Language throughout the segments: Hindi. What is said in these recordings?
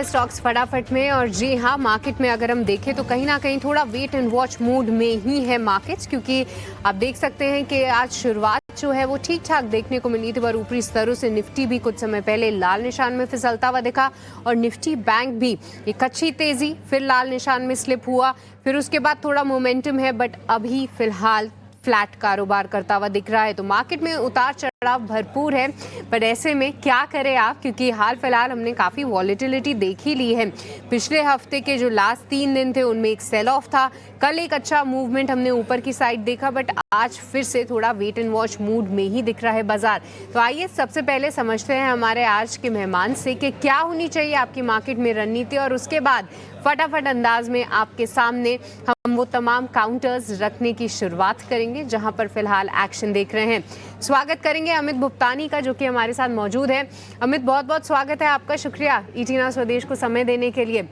है स्टॉक्स फटाफट में। और जी हाँ, मार्केट में अगर हम देखें तो कहीं ना कहीं थोड़ा वेट एंड वॉच मूड में ही है मार्केट्स, क्योंकि आप देख सकते हैं कि आज शुरुआत जो है वो ठीक ठाक देखने को मिली थी, पर ऊपरी स्तरों से निफ्टी भी कुछ समय पहले लाल निशान में फिसलता हुआ दिखा और निफ्टी बैंक भी एक अच्छी तेजी फिर लाल निशान में स्लिप हुआ। फिर उसके बाद थोड़ा मोमेंटम है, बट अभी फिलहाल फ्लैट कारोबार करता हुआ दिख रहा है। तो मार्केट में उतार चढ़ाव भरपूर है, पर ऐसे में क्या करें आप, क्योंकि हाल फिलहाल हमने काफ़ी वॉलेटिलिटी देख ही ली है। पिछले हफ्ते के जो लास्ट 3 दिन थे उनमें एक सेल ऑफ था, कल एक अच्छा मूवमेंट हमने ऊपर की साइड देखा, बट आज फिर से थोड़ा वेट एंड वॉच मूड में ही दिख रहा है बाजार। तो आइए सबसे पहले समझते हैं हमारे आज के मेहमान से कि क्या होनी चाहिए आपकी मार्केट में रणनीति, और उसके बाद फटाफट अंदाज में आपके सामने हम वो तमाम काउंटर्स रखने की शुरुआत करेंगे जहां पर फिलहाल एक्शन देख रहे हैं। स्वागत करेंगे अमित भुप्तानी का, जो कि हमारे साथ मौजूद है। अमित, बहुत बहुत स्वागत है आपका, शुक्रिया ईटीना स्वदेश को समय देने के लिए।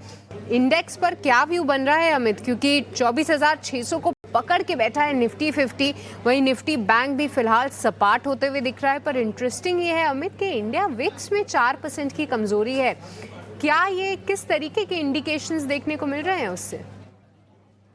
इंडेक्स पर क्या व्यू बन रहा है अमित, क्योंकि 24,600 को पकड़ के बैठा है निफ्टी 50, वहीं निफ्टी बैंक भी फिलहाल सपाट होते हुए दिख रहा है। पर इंटरेस्टिंग ये है अमित कि इंडिया विक्स में 4% की कमजोरी है। क्या ये किस तरीके के इंडिकेशंस देखने को मिल रहे हैं उससे?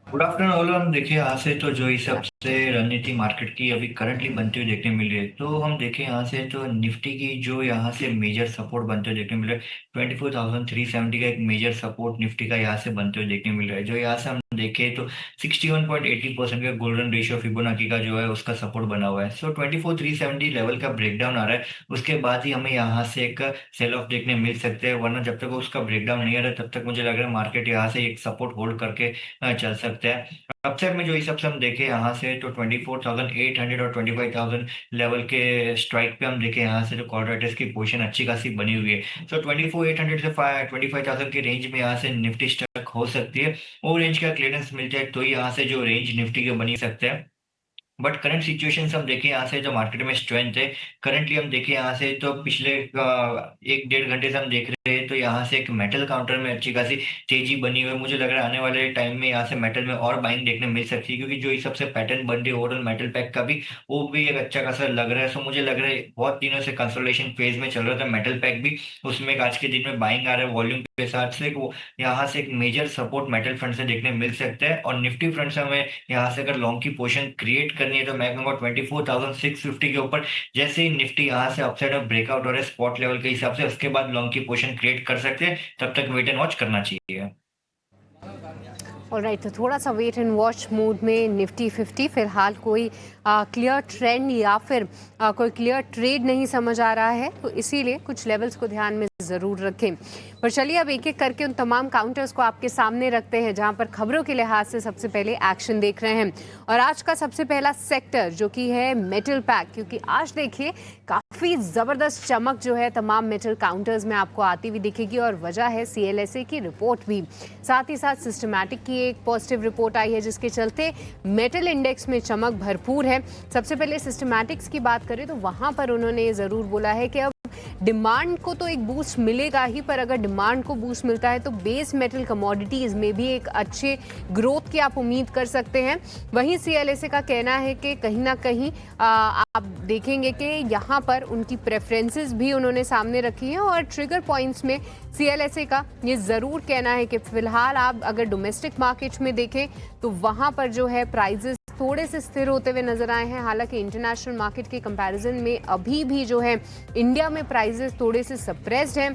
Good afternoon Olam. देखिए, यहाँ से तो जो हिसाब से रणनीति मार्केट की अभी करंटली बनते हुए देखने मिल रही है, तो हम देखें यहाँ से तो निफ्टी की जो यहाँ से मेजर सपोर्ट बनते हुए देखने मिल रहा है, 24,370 का एक मेजर सपोर्ट निफ्टी का यहाँ से बनते हुए देखने मिल रहा है। जो यहाँ से हम देखें तो 61.80% का गोल्डन रेशियो फिबोनाची का जो है उसका सपोर्ट बना हुआ है। सो 24,370 लेवल का ब्रेकडाउन आ रहा है, उसके बाद ही हमें यहाँ से एक सेल ऑफ देखने मिल सकते हैं, वरना जब तक उसका ब्रेकडाउन नहीं आ रहा तब तक मुझे लग रहा है मार्केट यहाँ से एक सपोर्ट होल्ड करके चल सकते हैं। अपसाइड में जो हिसाब से हम देखें यहाँ से तो 24,800 और 25,000 लेवल के स्ट्राइक पे हम देखें यहाँ से तो कॉर्पोरेट्स की पोजीशन अच्छी खासी बनी हुई है। सो 24,800 से 25,000 के रेंज में यहाँ से निफ्टी स्टक हो सकती है। वो रेंज का क्लियरेंस मिल जाए तो यहाँ से जो रेंज निफ्टी के बनी सकते हैं। बट करंट सिचुएशन हम देखें यहाँ से जो मार्केट में स्ट्रेंथ है, करंटली हम देखें यहाँ से तो पिछले 1-1.5 घंटे से हम देख रहे हैं तो यहाँ से एक मेटल काउंटर में अच्छी खासी तेजी बनी हुई है। मुझे लग रहा है आने वाले टाइम में यहाँ से मेटल में और बाइंग देखने मिल सकती है, क्योंकि जो हिसाब से पैटर्न बन रही है ओवरऑल मेटल पैक का भी, वो भी एक अच्छा खासा लग रहा है। सो मुझे लग रहा है बहुत दिनों से कंसोलिडेशन फेज में चल रहा था मेटल पैक भी, उसमें एक आज के दिन में बाइंग आ रहा है वॉल्यूम के साथ से, वो यहाँ से एक मेजर सपोर्ट मेटल फ्रंट से देखने मिल सकता है। और निफ्टी फ्रंट से हमें यहाँ से अगर लॉन्ग की पोजीशन क्रिएट करनी है तो मैं कहूँगा 24,650 के ऊपर जैसे ही निफ्टी यहाँ से अपसाइड में ब्रेकआउट हो रहा है स्पॉट लेवल के हिसाब से, उसके बाद लॉन्ग की पोजीशन क्रिएट कर सकते हैं। तब तक वेट एंड वॉच करना चाहिए। ऑलराइट, तो थोड़ा सा वेट एंड वॉच मूड में निफ्टी 50, फिलहाल कोई क्लियर ट्रेंड या फिर कोई क्लियर ट्रेड नहीं समझ आ रहा है, तो इसीलिए कुछ लेवल्स को ध्यान में ज़रूर रखें। पर चलिए अब एक एक करके उन तमाम काउंटर्स को आपके सामने रखते हैं जहां पर खबरों के लिहाज से सबसे पहले एक्शन देख रहे हैं। और आज का सबसे पहला सेक्टर जो कि है मेटल पैक, क्योंकि आज देखिए काफ़ी ज़बरदस्त चमक जो है तमाम मेटल काउंटर्स में आपको आती हुई दिखेगी, और वजह है CLSA की रिपोर्ट भी, साथ ही साथ सिस्टमैटिक की एक पॉजिटिव रिपोर्ट आई है जिसके चलते मेटल इंडेक्स में चमक भरपूर है। सबसे पहले सिस्टमैटिक्स की बात करें तो वहां पर उन्होंने ये ज़रूर बोला है कि अब डिमांड को तो एक बूस्ट मिलेगा ही, पर अगर डिमांड को बूस्ट मिलता है तो बेस मेटल कमोडिटीज़ में भी एक अच्छे ग्रोथ की आप उम्मीद कर सकते हैं। वहीं CLSA का कहना है कि कहीं ना कहीं आप देखेंगे कि यहाँ पर उनकी प्रेफरेंसेस भी उन्होंने सामने रखी हैं, और ट्रिगर पॉइंट्स में CLSA का ये ज़रूर कहना है कि फ़िलहाल आप अगर डोमेस्टिक मार्केट में देखें तो वहाँ पर जो है प्राइजेस थोड़े से स्थिर होते हुए नजर आए हैं। हालांकि इंटरनेशनल मार्केट के कंपैरिजन में अभी भी जो है इंडिया में प्राइजेस थोड़े से सप्रेस्ड हैं।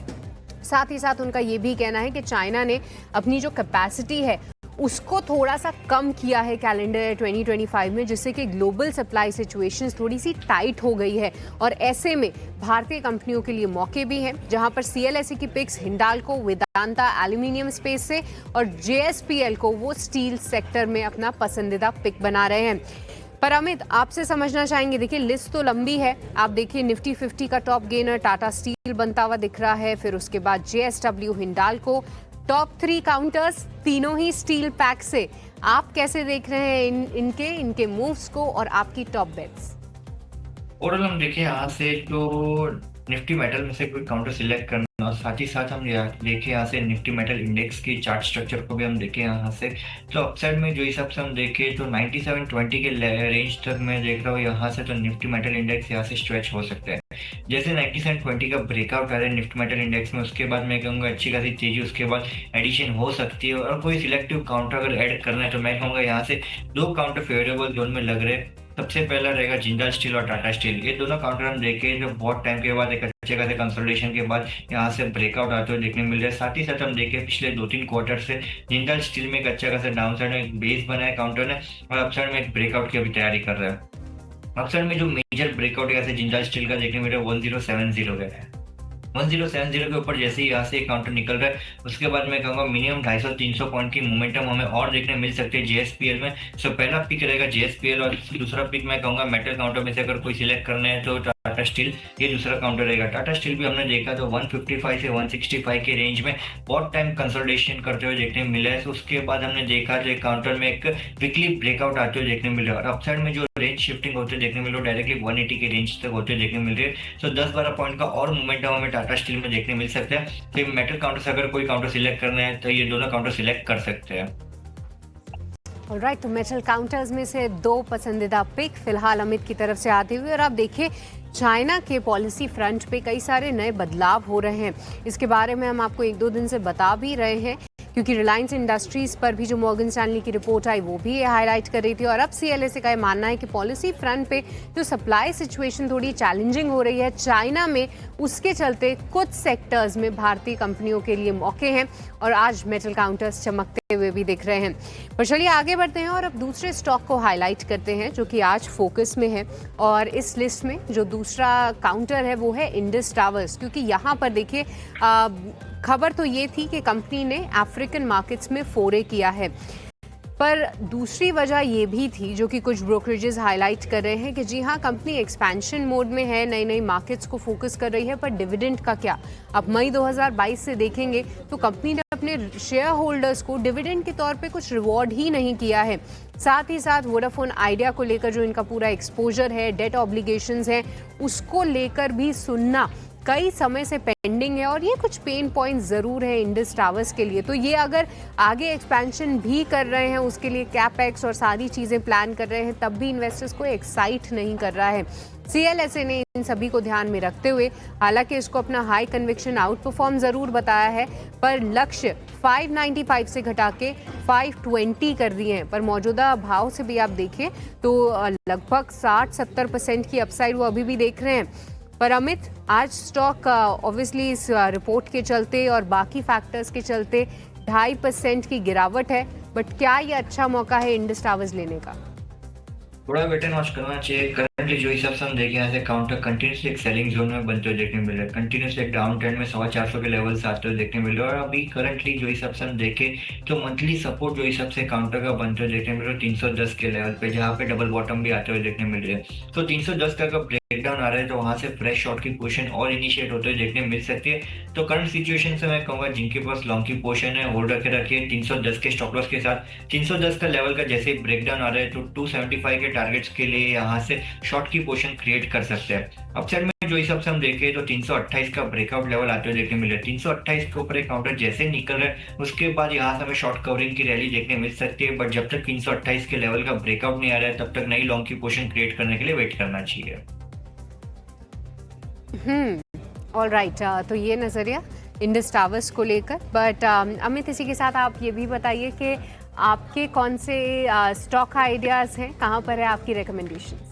साथ ही साथ उनका ये भी कहना है कि चाइना ने अपनी जो कैपेसिटी है उसको थोड़ा सा कम किया है कैलेंडर 2025 में, जिससे कि ग्लोबल सप्लाई सिचुएशंस थोड़ी सी टाइट हो गई है। और ऐसे में भारतीय कंपनियों के लिए मौके भी हैं, जहां पर CLSA की picks Hindalco, Vedanta aluminium space से, और JSPL को वो स्टील सेक्टर में अपना पसंदीदा पिक बना रहे हैं। पर अमित, आपसे समझना चाहेंगे, देखिए लिस्ट तो लंबी है। आप देखिए निफ्टी 50 का टॉप गेनर टाटा स्टील बनता हुआ दिख रहा है, फिर उसके बाद JSW, हिंडाल्को, टॉप 3 काउंटर्स तीनों ही स्टील पैक से। आप कैसे देख रहे हैं इनके मूव्स को और आपकी टॉप बेट्स? ओवरऑल हम देखें यहाँ से तो निफ्टी मेटल में से कोई काउंटर सिलेक्ट करना और साथ ही साथ हम देखें यहाँ से निफ्टी मेटल इंडेक्स की चार्ट स्ट्रक्चर को भी हम देखें यहाँ से, तो अपसाइड में जो हिसाब से हम देखें तो 9720 के रेंज तक मैं देख रहा हूँ यहाँ से, तो निफ्टी मेटल इंडेक्स यहाँ से स्ट्रेच हो सकता है। जैसे 9720 का ब्रेकआउट आ रहा है निफ्टी मेटल इंडेक्स में, उसके बाद मैं कहूँगा अच्छी खासी तेजी उसके बाद एडिशन हो सकती है। और कोई सिलेक्टिव काउंटर अगर ऐड करना है तो मैं कहूँगा यहाँ से दो काउंटर फेवरेबल जोन में लग रहे हैं। सबसे पहला रहेगा जिंदाल स्टील और टाटा स्टील। ये दोनों काउंटर हम देखें जो बहुत टाइम के बाद एक अच्छे खासे कंसोलिडेशन के बाद यहाँ से ब्रेकआउट आते हुए देखने मिल रहा है। साथ ही साथ हम देखें पिछले 2-3 क्वार्टर से जिंदाल स्टील में एक अच्छा खासा डाउन साइड में एक बेस बनाया काउंटर ने और अपसाइड में एक ब्रेकआउट की अभी तैयारी कर रहा है। अपसाइड में जो मेजर ब्रेकआउट यहाँ से जिंदाल स्टील का देखने मिल रहा है 1070 का है। 1070 के ऊपर जैसे ही यहाँ से काउंटर निकल रहा है उसके बाद मैं कहूँगा मिनिमम 250-300 पॉइंट की मोमेंटम हमें और देखने मिल सकते हैं जेएसपीएल में। सो पहला पिक रहेगा जेएसपीएल और दूसरा पिक मैं कहूँगा मेटल काउंटर में से अगर कोई सिलेक्ट करना है तो टाटा स्टील, ये दूसरा काउंटर रहेगा। टाटा स्टील भी हमने देखा तो 155 से 165 के रेंज में बहुत टाइम कंसोलिडेशन करते हुए देखने मिला है। तो उसके बाद हमने देखा जो काउंटर में एक वीकली ब्रेकआउट आते हुए देखने मिल रहा है और अपसाइड में जो रेंज शिफ्टिंग होते हुए देखने मिल रहा है डायरेक्टली 180 के रेंज तक होते हुए देखने मिल रही है। सो 10-12 पॉइंट का और मोमेंटम हमें टाटा स्टील में देखने मिल सकता है। तो मेटल काउंटर से अगर कोई काउंटर सिलेक्ट करना है तो ये दोनों काउंटर सिलेक्ट कर सकते हैं। ऑलराइट, तो मेटल काउंटर्स में से दो पसंदीदा पिक फिलहाल अमित की तरफ से आते हुए। और आप देखिए चाइना के पॉलिसी फ्रंट पे कई सारे नए बदलाव हो रहे हैं, इसके बारे में हम आपको 1-2 दिन से बता भी रहे हैं क्योंकि रिलायंस इंडस्ट्रीज पर भी जो मॉर्गन स्टैनली की रिपोर्ट आई वो भी ये हाईलाइट कर रही थी। और अब सीएलएसए का ये मानना है कि पॉलिसी फ्रंट पे जो सप्लाई सिचुएशन थोड़ी चैलेंजिंग हो रही है चाइना में, उसके चलते कुछ सेक्टर्स में भारतीय कंपनियों के लिए मौके हैं और आज मेटल काउंटर्स चमकते हुए भी दिख रहे हैं। पर चलिए आगे बढ़ते हैं और अब दूसरे स्टॉक को हाईलाइट करते हैं जो कि आज फोकस में है। और इस लिस्ट में जो दूसरा काउंटर है वो है इंडस टावर्स, क्योंकि यहाँ पर देखिए खबर तो ये थी कि कंपनी ने अफ्रीकन मार्केट्स में फोरे किया है, पर दूसरी वजह ये भी थी जो कि कुछ ब्रोकरेजेस हाईलाइट कर रहे हैं कि जी हाँ, कंपनी एक्सपेंशन मोड में है, नई नई मार्केट्स को फोकस कर रही है, पर डिविडेंड का क्या। अब मई 2022 से देखेंगे तो कंपनी ने अपने शेयर होल्डर्स को डिविडेंड के तौर पे कुछ रिवॉर्ड ही नहीं किया है। साथ ही साथ वोडाफोन आइडिया को लेकर जो इनका पूरा एक्सपोजर है, डेट ऑब्लिगेशंस हैं, उसको लेकर भी सुनना कई समय से पेंडिंग है और ये कुछ पेन पॉइंट ज़रूर है इंडस टावर्स के लिए। तो ये अगर आगे एक्सपेंशन भी कर रहे हैं, उसके लिए कैपेक्स और सारी चीज़ें प्लान कर रहे हैं, तब भी इन्वेस्टर्स को एक्साइट नहीं कर रहा है। सीएलएसए ने इन सभी को ध्यान में रखते हुए हालांकि इसको अपना हाई कन्विक्शन आउट परफॉर्म ज़रूर बताया है, पर लक्ष्य 595 से घटा के 520 कर दिए हैं। पर मौजूदा भाव से भी आप देखें तो लगभग 60-70% की अपसाइड वो अभी भी देख रहे हैं। पर अमित, आज स्टॉक ऑब्वियसली इस रिपोर्ट के चलते और बाकी फैक्टर्स के चलते 2.5% की गिरावट है, बट क्या ये अच्छा मौका है इंडस टावर्स लेने का? थोड़ा वेट एंड वॉच करना चाहिए। करंटली जो हिसाब से हम देखें यहाँ से काउंटर कंटिन्यूसली एक सेलिंग जोन में बनते हुए देखने मिल रहा है, कंटिन्यूसली एक डाउन ट्रेंड में 450 के लेवल से आते हुए देखने मिल रहा है। और अभी करंटली जो हिसाब से हम देखें तो मंथली सपोर्ट जो हिसाब से काउंटर का बनते हुए देखने मिल रहा है 310 के लेवल पे, जहाँ पे डबल बॉटम भी आते हुए देखने मिल रहे हैं। तो 310 का अगर ब्रेकडाउन आ रहा है तो वहाँ से फ्रेश शॉर्ट की पोजीशन और इनिशिएट होते हुए देखने मिल सकती है। तो करंट सिचुएशन से मैं कहूँगा जिनके पास लॉन्ग की पोजीशन है होल्ड करके रखिए 310 के स्टॉप लॉस के साथ। 310 का लेवल का जैसे ब्रेकडाउन आ रहा है तो 275 के टारगेट्स के लिए यहाँ से शॉर्ट की पोजीशन क्रिएट कर सकते हैं। अपसाइड में जो हिसाब से हम देखें तो 328 का ब्रेकआउट लेवल आते हुए देखने मिल रहा है। 328 के ऊपर एक काउंटर जैसे निकल रहा है उसके बाद यहाँ से हमें शॉर्ट कवरिंग की रैली देखने मिल सकती है, बट जब तक 328 के लेवल का ब्रेकआउट नहीं आ रहा है तब तक नई लॉन्ग की पोजीशन क्रिएट करने के लिए वेट करना चाहिए। ऑलराइट, तो ये नजरिया इंडस टावर्स को लेकर। बट अमित, इसी के साथ आप ये भी बताइए कि आपके कौन से स्टॉक आइडियाज हैं, कहाँ पर है आपकी रिकमेंडेशन?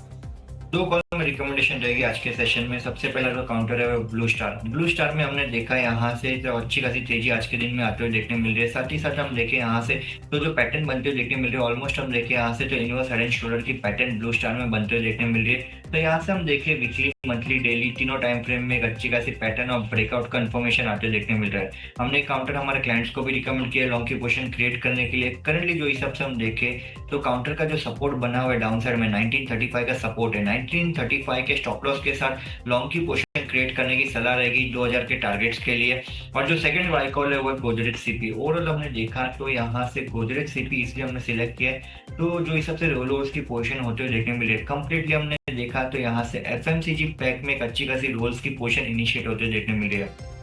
दो कॉलम में रिकमेंडेशन रहेगी आज के सेशन में। सबसे पहला जो काउंटर है वो ब्लू स्टार। ब्लू स्टार में हमने देखा यहाँ से तो अच्छी खासी तेजी आज के दिन में आते हुए देखने मिल रही है। साथ ही साथ हम देखें यहाँ से तो जो पैटर्न बनते हुए देखने मिल रहे हैं ऑलमोस्ट हम देखें यहाँ से तो इनवर्स हेड एंड शोल्डर की पैटर्न ब्लू स्टार में बनते हुए देखने मिल रही है। तो यहाँ से हम देखें वीकली, मंथली, डेली तीनों टाइम फ्रेम में एक अच्छी खासी पैटर्न और ब्रेकआउट का इन्फॉर्मेशन आते हुए देखने मिल रहा है। हमने काउंटर हमारे क्लाइंट्स को भी रिकमेंड किया लॉन्ग की पोजीशन क्रिएट करने के लिए। करंटली जो हिसाब से हम देखें तो काउंटर का जो सपोर्ट बना हुआ है डाउन साइड में 1935 का सपोर्ट है। 1935 के स्टॉप लॉस के साथ लॉन्ग की पोजीशन क्रिएट करने की सलाह रहेगी 2000 के टारगेट्स के लिए। और जो सेकंड बाय कॉल है वो गोदरेज सीपी। ओवरऑल हमने देखा तो यहाँ से गोदरेज सीपी इसलिए हमने सिलेक्ट किया है, तो जो इस सबसे रोल्स की पोजीशन होते हुए देखने मिले कंप्लीटली हमने देखा तो यहाँ से एफएमसीजी पैक में एक अच्छी खासी रोल्स की पोजीशन इनिशिएट होते हुए देखने मिली है।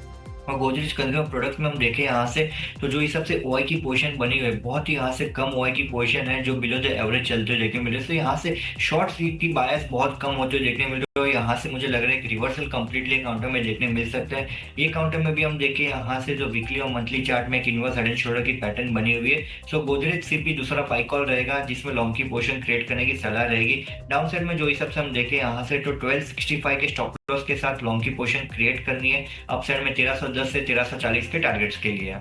और गोदरेज कंज्यूमर प्रोडक्ट्स में हम देखें यहाँ से तो जो इस सबसे ओआई की पोजीशन बनी हुई है बहुत ही यहाँ से कम ओआई की पोजीशन है जो बिलो द एवरेज चलते हुए देखने मिले। तो यहाँ से शॉर्ट स्वीप की बायस बहुत कम होते हुए देखने मिले। तो यहाँ से मुझे लग रहा है कि रिवर्सल कंप्लीटली काउंटर में देखने मिल सकता है। ये काउंटर में भी हम देखें यहाँ से जो वीकली और मंथली चार्ट में एक इनवर्स हेड एंड शोल्डर की पैटर्न बनी हुई है। सो गोदरेज सीपी दूसरा बाय कॉल रहेगा जिसमें लॉन्ग की पोजीशन क्रिएट करने की सलाह रहेगी। डाउन साइड में जो इस सबसे हम देखें यहाँ से तो 1265 के स्टॉप लॉस के साथ लॉन्ग की पोजीशन क्रिएट करनी है। अप साइड में 1310 से 1340 के टारगेट्स के लिए।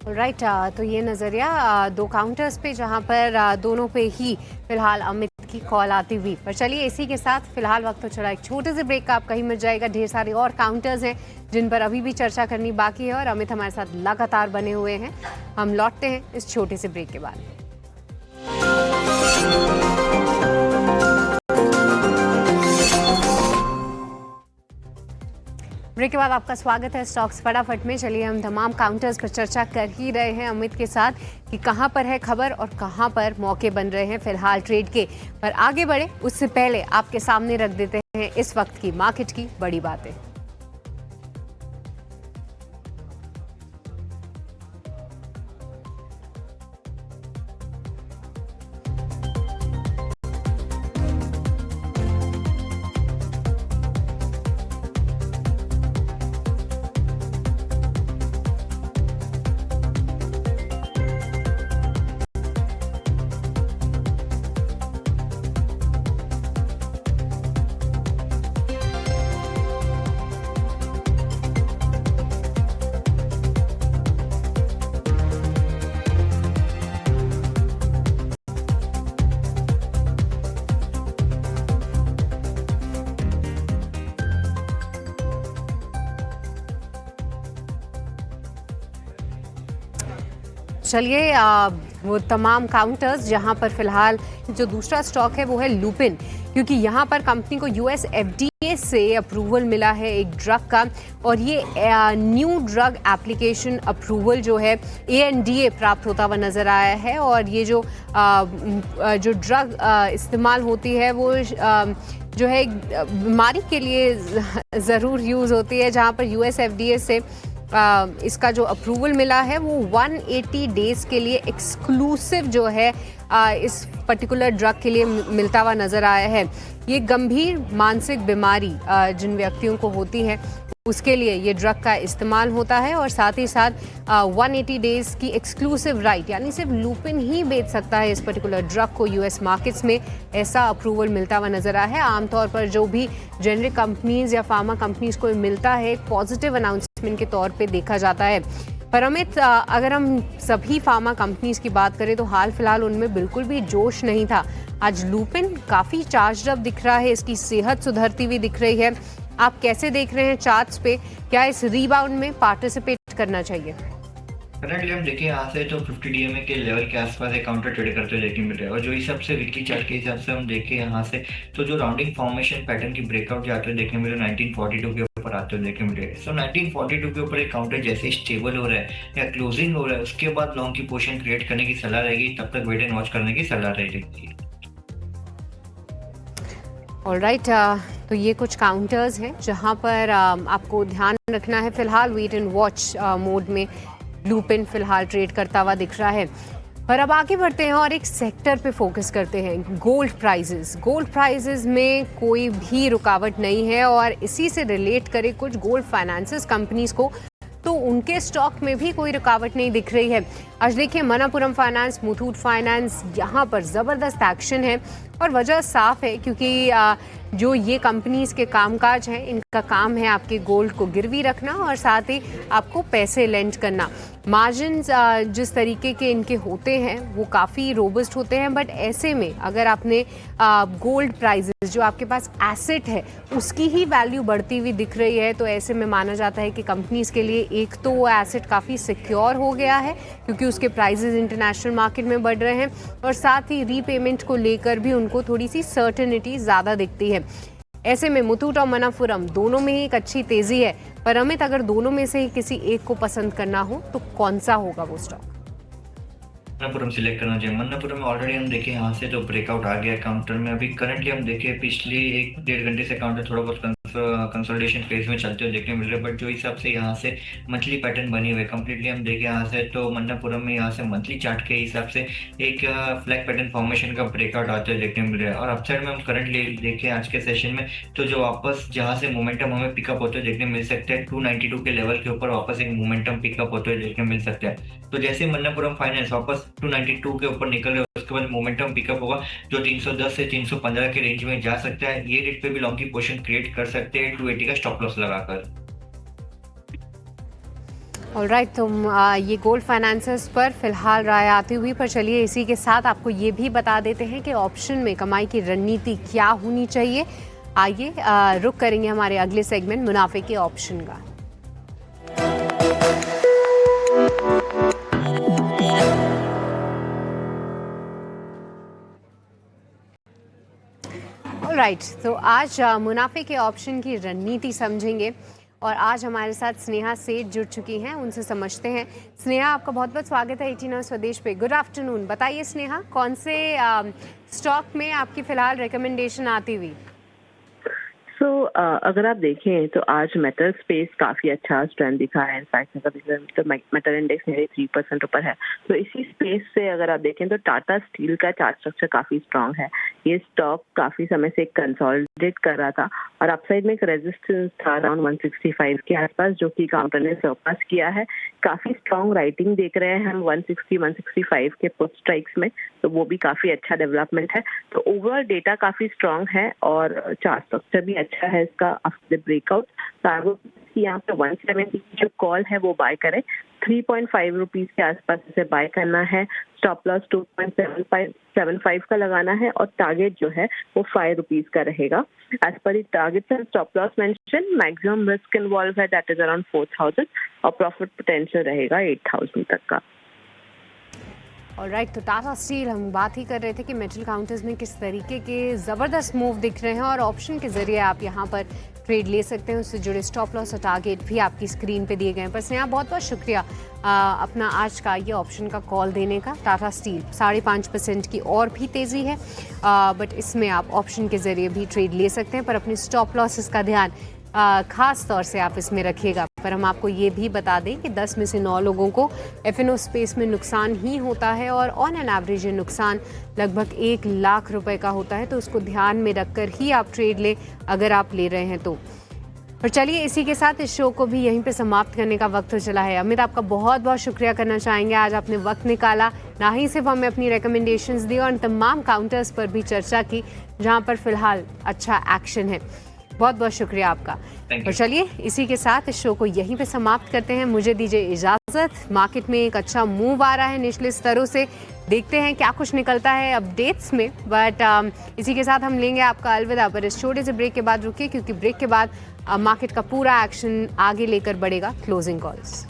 राइट तो ये नज़रिया दो काउंटर्स पे जहां पर दोनों पे ही फिलहाल अमित की कॉल आती हुई। पर चलिए इसी के साथ फिलहाल वक्त तो चला एक छोटे से ब्रेक का, आप कहीं मिल जाएगा। ढेर सारे और काउंटर्स हैं जिन पर अभी भी चर्चा करनी बाकी है और अमित हमारे साथ लगातार बने हुए हैं। हम लौटते हैं इस छोटे से ब्रेक के बाद। ब्रेक के बाद आपका स्वागत है स्टॉक्स फटाफट में। चलिए हम तमाम काउंटर्स पर चर्चा कर ही रहे हैं अमित के साथ कि कहां पर है खबर और कहां पर मौके बन रहे हैं फिलहाल ट्रेड के। पर आगे बढ़े उससे पहले आपके सामने रख देते हैं इस वक्त की मार्केट की बड़ी बातें। चलिए वो तमाम काउंटर्स जहां पर फिलहाल जो दूसरा स्टॉक है वो है लुपिन, क्योंकि यहां पर कंपनी को यूएस एफडीए से अप्रूवल मिला है एक ड्रग का और ये न्यू ड्रग एप्लीकेशन अप्रूवल जो है एएनडीए प्राप्त होता हुआ नज़र आया है। और ये जो ड्रग इस्तेमाल होती है वो जो है बीमारी के लिए ज़रूर यूज़ होती है, जहां पर यूएस एफडीए से इसका जो अप्रूवल मिला है वो 180 डेज के लिए एक्सक्लूसिव जो है इस पर्टिकुलर ड्रग के लिए मिलता हुआ नज़र आया है। ये गंभीर मानसिक बीमारी जिन व्यक्तियों को होती है उसके लिए ये ड्रग का इस्तेमाल होता है और साथ ही साथ 180 डेज की एक्सक्लूसिव राइट, यानी सिर्फ लुपिन ही बेच सकता है इस पर्टिकुलर ड्रग को यूएस मार्केट्स में, ऐसा अप्रूवल मिलता हुआ नज़र आया है। आमतौर पर जो भी जेनरिक कंपनीज या फार्मा कंपनीज को मिलता है एक पॉजिटिव अनाउंसमेंट के तौर पे देखा जाता है। पर अमित, अगर हम सभी फार्मा कंपनीज की बात करें तो हाल फिलहाल उनमें बिल्कुल भी जोश नहीं था। आज लुपिन काफ़ी चार्ज अप दिख रहा है, इसकी सेहत सुधरती हुई दिख रही है। आप कैसे देख रहे हैं चार्ट्स पे, क्या इस रीबाउंड में पार्टिसिपेट करना चाहिए? करंटली हम देखें यहाँ से तो 50 डीएमए के लेवल के आसपास एक काउंटर ट्रेड करते हुए देखने मिल रहा है। और जो इस सबसे वीकली चार्ट के हिसाब से हम देखें यहाँ से तो जो राउंडिंग फॉर्मेशन पैटर्न की ब्रेकआउट जाते हुए देखने मिल रहे 1942 के ऊपर आते हुए देखने मिल रहे हैं। सो 1942 के ऊपर एक काउंटर जैसे स्टेबल हो रहा है या क्लोजिंग हो रहा है उसके बाद लॉन्ग की पोजीशन क्रिएट करने की सलाह रहेगी, तब तक वेट एंड वॉच करने की सलाह रहेगी। ऑलराइट, तो ये कुछ काउंटर्स हैं जहां पर आपको ध्यान रखना है। फिलहाल वेट एंड वॉच मोड में लुपिन फिलहाल ट्रेड करता हुआ दिख रहा है। पर अब आगे बढ़ते हैं और एक सेक्टर पे फोकस करते हैं, गोल्ड प्राइजेस। गोल्ड प्राइजेस में कोई भी रुकावट नहीं है और इसी से रिलेट करे कुछ गोल्ड फाइनेंसेस कंपनीज को तो उनके स्टॉक में भी कोई रुकावट नहीं दिख रही है। आज देखिए मनापुरम फाइनेंस, मुथूट फाइनेंस, यहाँ पर ज़बरदस्त एक्शन है और वजह साफ है क्योंकि जो ये कंपनीज के कामकाज हैं इनका काम है आपके गोल्ड को गिरवी रखना और साथ ही आपको पैसे लेंड करना। मार्जिन्स जिस तरीके के इनके होते हैं वो काफ़ी रोबस्ट होते हैं, बट ऐसे में अगर आपने गोल्ड प्राइजेस जो आपके पास एसेट है उसकी ही वैल्यू बढ़ती हुई दिख रही है तो ऐसे में माना जाता है कि कंपनीज के लिए एक तो वो एसेट काफ़ी सिक्योर हो गया है क्योंकि उसके प्राइजेस इंटरनेशनल मार्केट में बढ़ रहे हैं और साथ ही रीपेमेंट को लेकर भी उनको थोड़ी सी सर्टेनिटी ज़्यादा दिखती है। ऐसे में मुथूट और मणप्पुरम दोनों में ही एक अच्छी तेजी है, पर अमित अगर दोनों में से ही किसी एक को पसंद करना हो तो कौन सा होगा वो स्टॉक? मन्नापुरम सिलेक्ट करना चाहिए। मन्नापुरम में ऑलरेडी हम देखें यहाँ से तो ब्रेकआउट आ गया काउंटर में। अभी करंटली हम देखें पिछली 1-1.5 घंटे से काउंटर थोड़ा बहुत कंसोलिडेशन फेज में चलते हुए देखने मिल रहे हैं, बट जो हिसाब से यहाँ से मंथली पैटर्न बनी हुई है कंप्लीटली हम देखें यहाँ से तो मन्नापुरम में यहाँ से मंथली चार्ट के हिसाब से एक फ्लैग पैटर्न फॉर्मेशन का ब्रेकआउट आते हुए देखने मिल रहा है। और अपसाइड में हम करंटली देखें आज के सेशन में तो जो वापस जहाँ से मोमेंटम हमें पिकअप होते हुए देखने मिल सकते हैं 292 के लेवल के ऊपर वापस एक मोमेंटम पिकअप होते हुए देखने मिल सकता है। तो जैसे मन्नापुरम फाइनेंस वापस 292 के ऊपर निकल रहे हैं उसके बाद मोमेंटम पिकअप होगा जो 310 से 315 के रेंज में जा सकता है। ये रेट पे भी लॉन्ग की पोजीशन क्रिएट कर सकते हैं 280 का स्टॉप लॉस लगाकर। ऑलराइट, तो ये गोल्ड फाइनेंसेस पर फिलहाल राय आती हुई, पर चलिए इसी के साथ आपको ये भी बता देते हैं कि ऑप्शन में कमाई की रणनीति क्या होनी चाहिए। आइए रुक करेंगे हमारे अगले सेगमेंट मुनाफे के ऑप्शन का। राइट, तो आज मुनाफे के ऑप्शन की रणनीति समझेंगे और आज हमारे साथ स्नेहा सेठ जुड़ चुकी हैं, उनसे समझते हैं। स्नेहा, आपका बहुत बहुत स्वागत है 18 आवर्स स्वदेश पे। Good afternoon. बताइए स्नेहा, कौन से स्टॉक में आपकी फिलहाल रिकमेंडेशन आती हुई? अगर आप देखें तो आज मेटल स्पेस काफी अच्छा स्ट्रेंथ दिखा है। इनफैक्ट अगर देखें तो मेटल इंडेक्स मेरे 3% ऊपर है। तो इसी स्पेस से अगर आप देखें तो टाटा स्टील का चार्ट स्ट्रक्चर काफी स्ट्रांग है। ये स्टॉक काफी समय से कंसोलिडेट कर रहा था और अपसाइड में एक रेजिस्टेंस था अराउंड 165 के आसपास जो कि काउंटर ने सरपास किया है। काफी स्ट्रांग राइटिंग देख रहे हैं हम 160-165 के पुट स्ट्राइक्स में, तो वो भी काफी अच्छा डेवलपमेंट है। तो ओवरऑल डेटा काफी स्ट्रांग है और चार्ट स्ट्रक्चर भी अच्छा है इसका आफ्टर ब्रेकआउट। तो यहाँ पे 170 की जो कॉल है वो बाय करें। 3.5 रुपीज के आसपास इसे बाय करना है। स्टॉप लॉस 2.75 का लगाना है और टारगेट जो है वो 5 रुपीज का रहेगा। As per target and stop loss mention, maximum risk involve है दैट इज अराउंड 4000 और प्रॉफिट पोटेंशियल रहेगा 8000 तक का। ऑलराइट, तो टाटा स्टील हम बात ही कर रहे थे कि मेटल काउंटर्स में किस तरीके के ज़बरदस्त मूव दिख रहे हैं और ऑप्शन के ज़रिए आप यहाँ पर ट्रेड ले सकते हैं। उससे जुड़े स्टॉप लॉस और टारगेट भी आपकी स्क्रीन पे दिए गए हैं। पर स्नेहा, बहुत बहुत शुक्रिया अपना आज का ये ऑप्शन का कॉल देने का। टाटा स्टील 5.5% की और भी तेज़ी है, बट इसमें आप ऑप्शन के ज़रिए भी ट्रेड ले सकते हैं, पर अपनी स्टॉप लॉसेस का ध्यान खास तौर से आप इसमें रखिएगा। पर हम आपको ये भी बता दें कि 10 में से 9 लोगों को एफएनओ स्पेस में नुकसान ही होता है और ऑन एन एवरेज ये नुकसान लगभग 1 लाख रुपए का होता है। तो उसको ध्यान में रखकर ही आप ट्रेड लें अगर आप ले रहे हैं तो। और चलिए इसी के साथ इस शो को भी यहीं पे समाप्त करने का वक्त हो चला है। अमित, आपका बहुत बहुत शुक्रिया करना चाहेंगे, आज आपने वक्त निकाला, ना ही सिर्फ हमें अपनी रिकमेंडेशंस दी और तमाम काउंटर्स पर भी चर्चा की जहाँ पर फिलहाल अच्छा एक्शन है। बहुत बहुत शुक्रिया आपका। और चलिए इसी के साथ इस शो को यहीं पे समाप्त करते हैं। मुझे दीजिए इजाज़त। मार्केट में एक अच्छा मूव आ रहा है निचले स्तरों से, देखते हैं क्या कुछ निकलता है अपडेट्स में। बट इसी के साथ हम लेंगे आपका अलविदा। पर इस छोटे से ब्रेक के बाद रुकिए, क्योंकि ब्रेक के बाद मार्केट का पूरा एक्शन आगे लेकर बढ़ेगा क्लोजिंग कॉल्स।